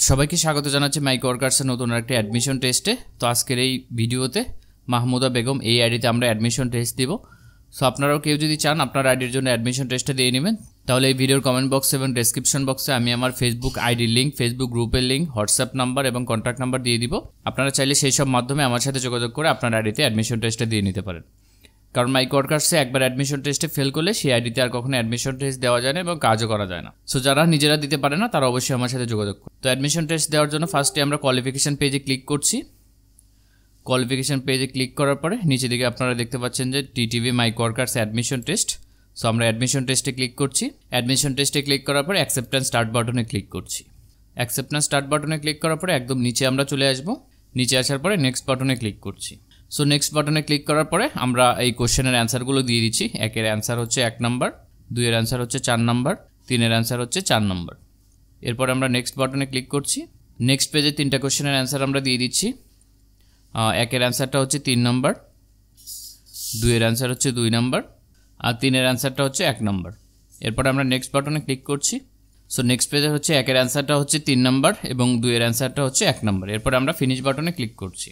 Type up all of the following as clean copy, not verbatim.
সবাইকে স্বাগত জানাচ্ছি মাইক ওয়ার্কার্সের নতুন একটা অ্যাডমিশন টেস্টে। তো আজকের এই ভিডিওতে মাহমুদা বেগম এই আইডিতে আমরা অ্যাডমিশন টেস্ট দিব। সো আপনারাও কেউ যদি চান আপনার আইডির জন্য অ্যাডমিশন টেস্টটা দিয়ে নেবেন, তাহলে এই ভিডিওর কমেন্ট বক্স এবং ডেসক্রিপশন বক্সে আমি আমার ফেসবুক আইডির লিঙ্ক, ফেসবুক গ্রুপের লিঙ্ক, হোয়াটসঅ্যাপ নাম্বার এবং কন্ট্যাক্ট নাম্বার দিয়ে দিব। আপনারা চাইলে সেই সব মাধ্যমে আমার সাথে যোগাযোগ করে আপনার আইডিতে অ্যাডমিশন টেস্টটা দিয়ে নিতে পারেন। কারণ মাইক ওয়ার্কার্সে একবার অ্যাডমিশন টেস্টে ফেল করলে সেই আইডিতে আর কখনো অ্যাডমিশন টেস্ট দেওয়া যায় না এবং কাজও করা যায় না। সো যারা নিজেরা দিতে পারে না তারা অবশ্যই আমার সাথে যোগাযোগ করুন। তো অ্যাডমিশন টেস্ট দেওয়ার জন্য ফার্স্টে আমরা কোয়ালিফিকেশন পেজে ক্লিক করছি। কোয়ালিফিকেশন পেজে ক্লিক করার পরে নিচে দিকে আপনারা দেখতে পাচ্ছেন যে টিটিভি মাইক ওয়ার্কার্স অ্যাডমিশন টেস্ট। সো আমরা অ্যাডমিশন টেস্টে ক্লিক করছি। অ্যাডমিশন টেস্টে ক্লিক করার পরে অ্যাকসেপ্টেন্স স্টার্ট বাটনে ক্লিক করছি। অ্যাকসেপ্টেন্স স্টার্ট বাটনে ক্লিক করার পরে একদম নিচে আমরা চলে আসবো। নিচে আসার পরে নেক্সট বাটনে ক্লিক করছি। সো নেক্সট বাটনে ক্লিক করার পরে আমরা এই কোশ্চেনের অ্যান্সারগুলো দিয়ে দিচ্ছি। একের অ্যান্সার হচ্ছে 1 নম্বর, 2 এর অ্যান্সার হচ্ছে 4 নম্বর, 3 এর অ্যান্সার হচ্ছে 4 নম্বর। এরপর আমরা নেক্সট বাটনে ক্লিক করছি। নেক্সট পেজে 3টা কোশ্চেনের অ্যান্সার আমরা দিয়ে দিচ্ছি। একের অ্যান্সারটা হচ্ছে 3 নম্বর, 2 এর অ্যান্সার হচ্ছে 2 নম্বর, আর 3 এর অ্যান্সারটা হচ্ছে 1 নম্বর। এরপর আমরা নেক্সট বাটনে ক্লিক করছি। সো নেক্সট পেজে হচ্ছে একের অ্যান্সারটা হচ্ছে 3 নম্বর এবং 2 এর অ্যান্সারটা হচ্ছে 1 নম্বর। এরপর আমরা ফিনিশ বাটনে ক্লিক করছি।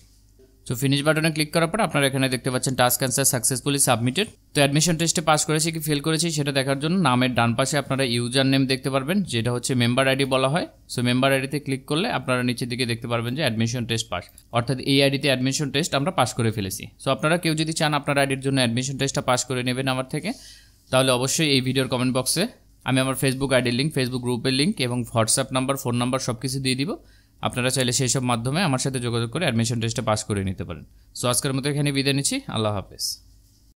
সো ফিনিশ বাটনে ক্লিক করার পর আপনারা এখানে দেখতে পাচ্ছেন টাস্ক অ্যান্সার সাকসেসফুলি সাবমিটেড। তো অ্যাডমিশন টেস্টে পাস করেছি কি ফেল করেছি সেটা দেখার জন্য নামের ডান পাশে আপনারা ইউজার নেম দেখতে পারবেন, যেটা হচ্ছে মেম্বার আইডি বলা হয়। সো মেম্বার আইডিতে ক্লিক করলে আপনারা নিচের দিকে দেখতে পারবেন যে অ্যাডমিশন টেস্ট পাস, অর্থাৎ এই আইডিতে অ্যাডমিশন টেস্ট আমরা পাস করে ফেলেছি। সো আপনারা কেউ যদি চান আপনার আইডির জন্য অ্যাডমিশন টেস্টটা পাস করে নেবেন আমার থেকে, তাহলে অবশ্যই এই ভিডিওর কমেন্ট বক্সে আমি আমার ফেসবুক আইডির লিঙ্ক, ফেসবুক গ্রুপের লিঙ্ক এবং হোয়াটসঅ্যাপ নাম্বার, ফোন নাম্বার সব কিছু দিয়ে দিব। আপনারা চাইলে সেই সব মাধ্যমে আমার সাথে যোগাযোগ করে অ্যাডমিশন টেস্টে পাস করে নিতে পারেন। সো আজকের মতো এখানে বিদায় নিচ্ছি। আল্লাহ হাফেজ।